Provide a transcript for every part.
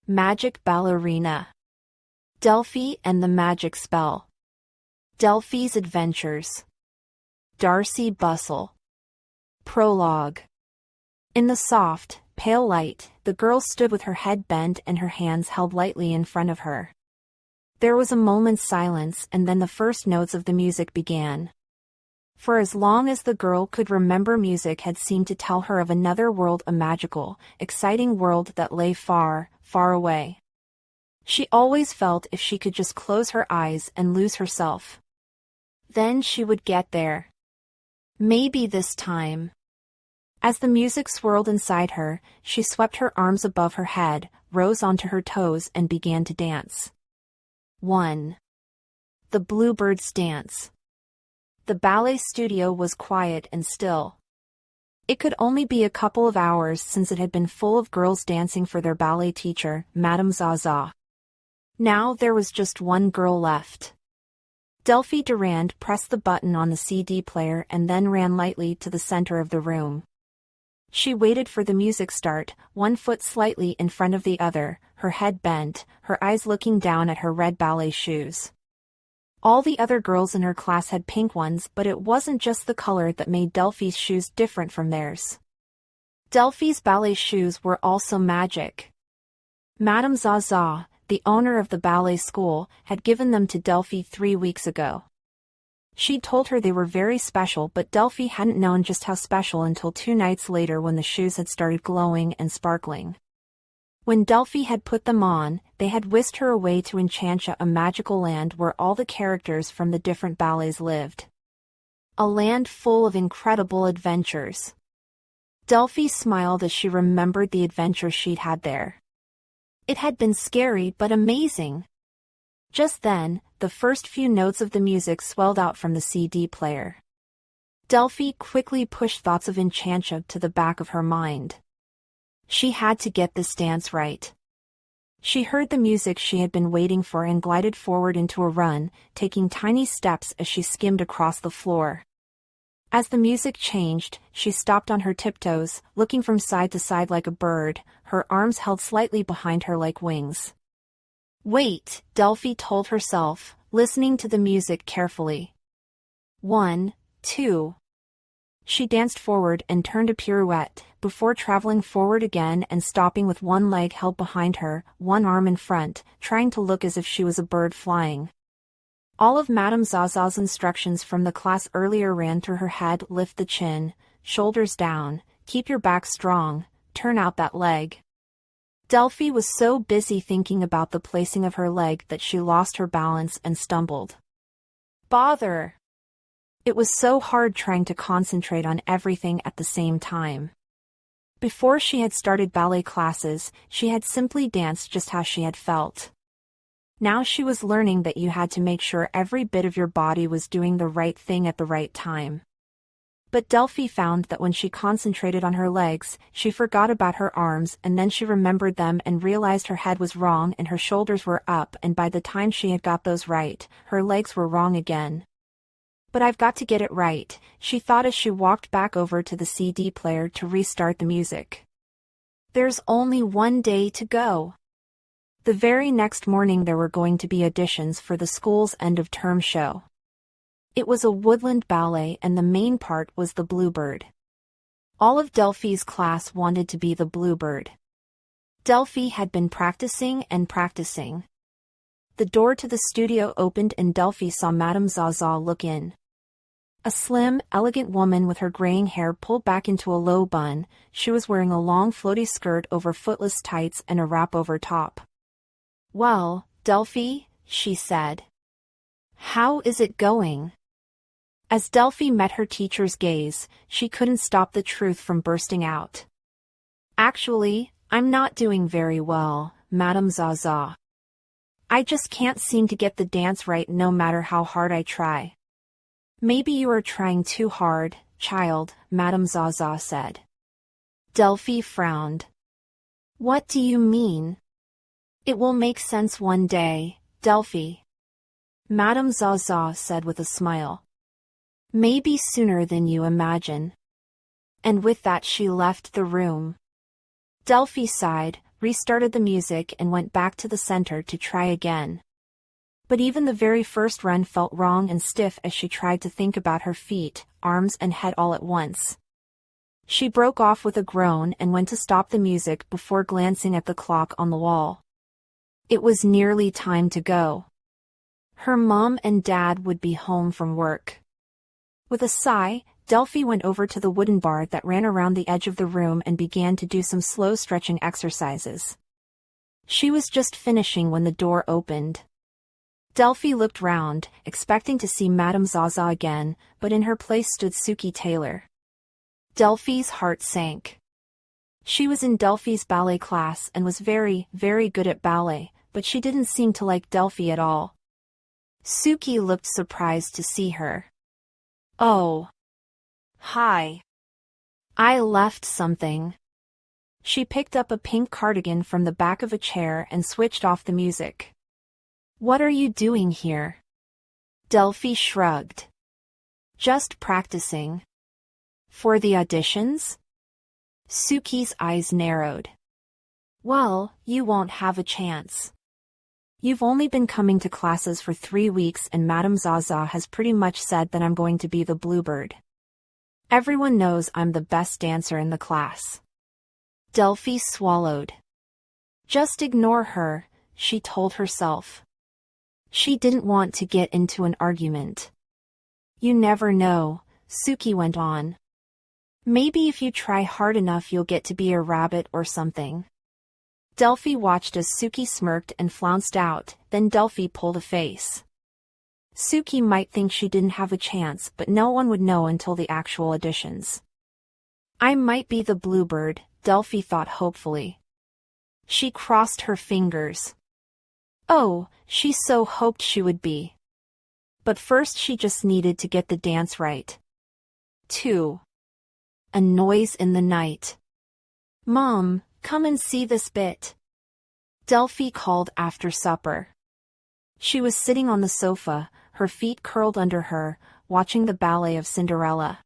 Magic Ballerina. Delphie and the Magic Spell. Delphie's Adventures. Darcey Bussel. Prologue. In the soft, pale light, the girl stood with her head bent and her hands held lightly in front of her. There was a moment's silence, and then the first notes of the music began. For as long as the girl could remember, music had seemed to tell her of another world, a magical, exciting world that lay far, far away. She always felt if she could just close her eyes and lose herself, then she would get there. Maybe this time. As the music swirled inside her, she swept her arms above her head, rose onto her toes and began to dance. 1. The Bluebird's Dance. The ballet studio was quiet and still. It could only be a couple of hours since it had been full of girls dancing for their ballet teacher, Madame Zaza. Now there was just one girl left. Delphie Durand pressed the button on the CD player and then ran lightly to the center of the room. She waited for the music start, one foot slightly in front of the other, her head bent, her eyes looking down at her red ballet shoes. All the other girls in her class had pink ones, but it wasn't just the color that made Delphie's shoes different from theirs. Delphie's ballet shoes were also magic. Madame Zaza, the owner of the ballet school, had given them to Delphie 3 weeks ago. She'd told her they were very special, but Delphie hadn't known just how special until 2 nights later when the shoes had started glowing and sparkling. When Delphie had put them on, they had whisked her away to Enchantia, a magical land where all the characters from the different ballets lived. A land full of incredible adventures. Delphie smiled as she remembered the adventures she'd had there. It had been scary but amazing. Just then, the first few notes of the music swelled out from the CD player. Delphie quickly pushed thoughts of Enchantia to the back of her mind. She had to get this dance right. She heard the music she had been waiting for and glided forward into a run, taking tiny steps as she skimmed across the floor. As the music changed, she stopped on her tiptoes, looking from side to side like a bird, her arms held slightly behind her like wings. Wait, Delphie told herself, listening to the music carefully. 1, 2. She danced forward and turned a pirouette, before traveling forward again and stopping with one leg held behind her, one arm in front, trying to look as if she was a bird flying. All of Madame Zaza's instructions from the class earlier ran through her head: lift the chin, shoulders down, keep your back strong, turn out that leg. Delphie was so busy thinking about the placing of her leg that she lost her balance and stumbled. Bother! It was so hard trying to concentrate on everything at the same time. Before she had started ballet classes, she had simply danced just how she had felt. Now she was learning that you had to make sure every bit of your body was doing the right thing at the right time. But Delphie found that when she concentrated on her legs, she forgot about her arms, and then she remembered them and realized her head was wrong and her shoulders were up, and by the time she had got those right, her legs were wrong again. But I've got to get it right, she thought as she walked back over to the CD player to restart the music. There's only one day to go. The very next morning there were going to be auditions for the school's end-of-term show. It was a woodland ballet and the main part was the Bluebird. All of Delphie's class wanted to be the Bluebird. Delphie had been practicing and practicing. The door to the studio opened and Delphie saw Madame Zaza look in. A slim, elegant woman with her graying hair pulled back into a low bun, she was wearing a long floaty skirt over footless tights and a wrap-over top. Well, Delphie, she said. How is it going? As Delphie met her teacher's gaze, she couldn't stop the truth from bursting out. Actually, I'm not doing very well, Madame Zaza. I just can't seem to get the dance right no matter how hard I try. Maybe you are trying too hard, child, Madame Zaza said. Delphie frowned. What do you mean? It will make sense one day, Delphie. Madame Zaza said with a smile. Maybe sooner than you imagine. And with that she left the room. Delphie sighed, restarted the music and went back to the center to try again. But even the very first run felt wrong and stiff as she tried to think about her feet, arms and head all at once. She broke off with a groan and went to stop the music before glancing at the clock on the wall. It was nearly time to go. Her mom and dad would be home from work. With a sigh, Delphie went over to the wooden bar that ran around the edge of the room and began to do some slow stretching exercises. She was just finishing when the door opened. Delphie looked round, expecting to see Madame Zaza again, but in her place stood Suki Taylor. Delphie's heart sank. She was in Delphie's ballet class and was very, very good at ballet, but she didn't seem to like Delphie at all. Suki looked surprised to see her. "Oh. Hi. I left something." She picked up a pink cardigan from the back of a chair and switched off the music. "What are you doing here?" Delphie shrugged. "Just practicing." "For the auditions?" Suki's eyes narrowed. "Well, you won't have a chance. You've only been coming to classes for 3 weeks and Madame Zaza has pretty much said that I'm going to be the bluebird. Everyone knows I'm the best dancer in the class." Delphie swallowed. Just ignore her, she told herself. She didn't want to get into an argument. "You never know," Suki went on. "Maybe if you try hard enough you'll get to be a rabbit or something." Delphie watched as Suki smirked and flounced out, then Delphie pulled a face. Suki might think she didn't have a chance, but no one would know until the actual auditions. "I might be the bluebird," Delphie thought hopefully. She crossed her fingers. Oh, she so hoped she would be. But first she just needed to get the dance right. 2. A noise in the night. "Mom, come and see this bit," Delphie called after supper. She was sitting on the sofa, her feet curled under her, watching the ballet of Cinderella.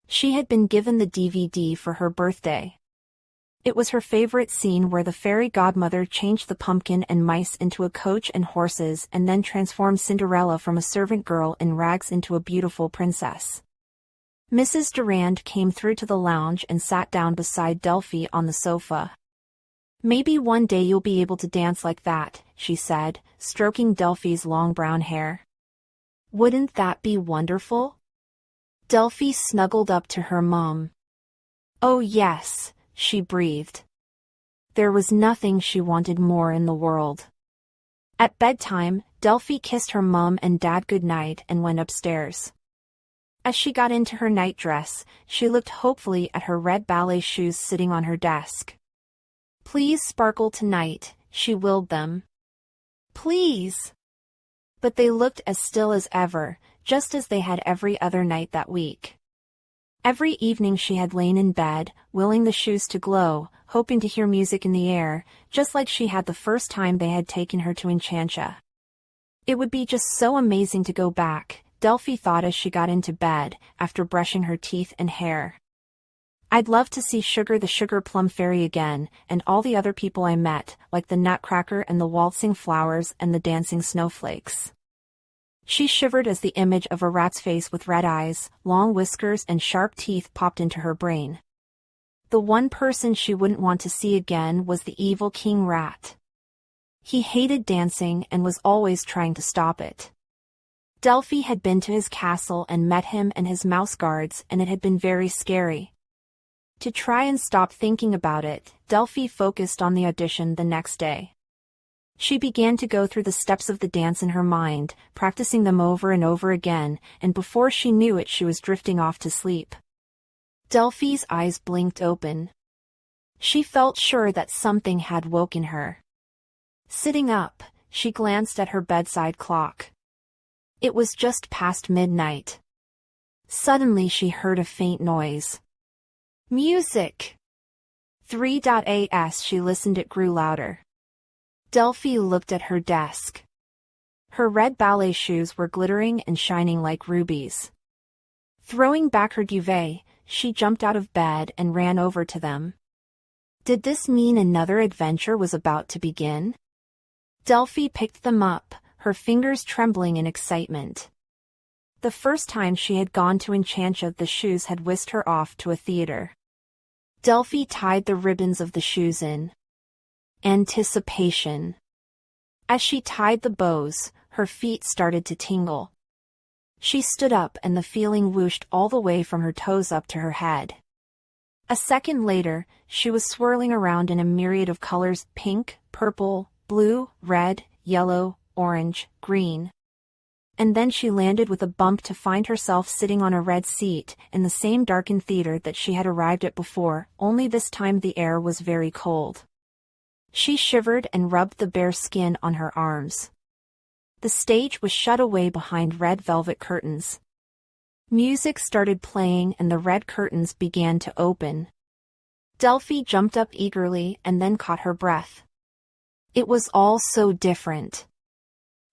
She had been given the DVD for her birthday. It was her favorite scene where the fairy godmother changed the pumpkin and mice into a coach and horses and then transformed Cinderella from a servant girl in rags into a beautiful princess. Mrs. Durand came through to the lounge and sat down beside Delphie on the sofa. "Maybe one day you'll be able to dance like that," she said, stroking Delphie's long brown hair. "Wouldn't that be wonderful?" Delphie snuggled up to her mom. "Oh yes," she breathed. There was nothing she wanted more in the world. At bedtime, Delphie kissed her mom and dad goodnight and went upstairs. As she got into her nightdress, she looked hopefully at her red ballet shoes sitting on her desk. "Please sparkle tonight," she willed them. "Please." But they looked as still as ever, just as they had every other night that week. Every evening she had lain in bed, willing the shoes to glow, hoping to hear music in the air, just like she had the first time they had taken her to Enchantia. It would be just so amazing to go back, Delphie thought as she got into bed, after brushing her teeth and hair. "I'd love to see Sugar the Sugar Plum Fairy again, and all the other people I met, like the Nutcracker and the waltzing flowers and the dancing snowflakes." She shivered as the image of a rat's face with red eyes, long whiskers and sharp teeth popped into her brain. The one person she wouldn't want to see again was the evil King Rat. He hated dancing and was always trying to stop it. Delphie had been to his castle and met him and his mouse guards, and it had been very scary. To try and stop thinking about it, Delphie focused on the audition the next day. She began to go through the steps of the dance in her mind, practicing them over and over again, and before she knew it she was drifting off to sleep. Delphie's eyes blinked open. She felt sure that something had woken her. Sitting up, she glanced at her bedside clock. It was just past midnight. Suddenly she heard a faint noise. Music! 3.as she listened it grew louder. Delphie looked at her desk. Her red ballet shoes were glittering and shining like rubies. Throwing back her duvet, she jumped out of bed and ran over to them. Did this mean another adventure was about to begin? Delphie picked them up, her fingers trembling in excitement. The first time she had gone to Enchantia, the shoes had whisked her off to a theater. Delphie tied the ribbons of the shoes in anticipation. As she tied the bows, her feet started to tingle. She stood up and the feeling whooshed all the way from her toes up to her head. A second later, she was swirling around in a myriad of colors: pink, purple, blue, red, yellow, orange, green. And then she landed with a bump to find herself sitting on a red seat in the same darkened theater that she had arrived at before, only this time the air was very cold. She shivered and rubbed the bare skin on her arms. The stage was shut away behind red velvet curtains. Music started playing and the red curtains began to open. Delphie jumped up eagerly and then caught her breath. It was all so different.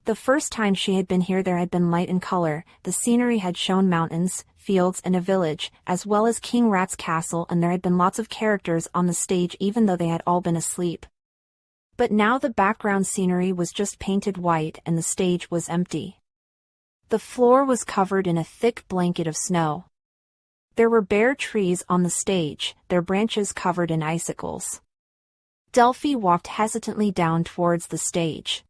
The first time she had been here there had been light and color, the scenery had shown mountains, fields and a village, as well as King Rat's castle, and there had been lots of characters on the stage even though they had all been asleep. But now the background scenery was just painted white and the stage was empty. The floor was covered in a thick blanket of snow. There were bare trees on the stage, their branches covered in icicles. Delphie walked hesitantly down towards the stage.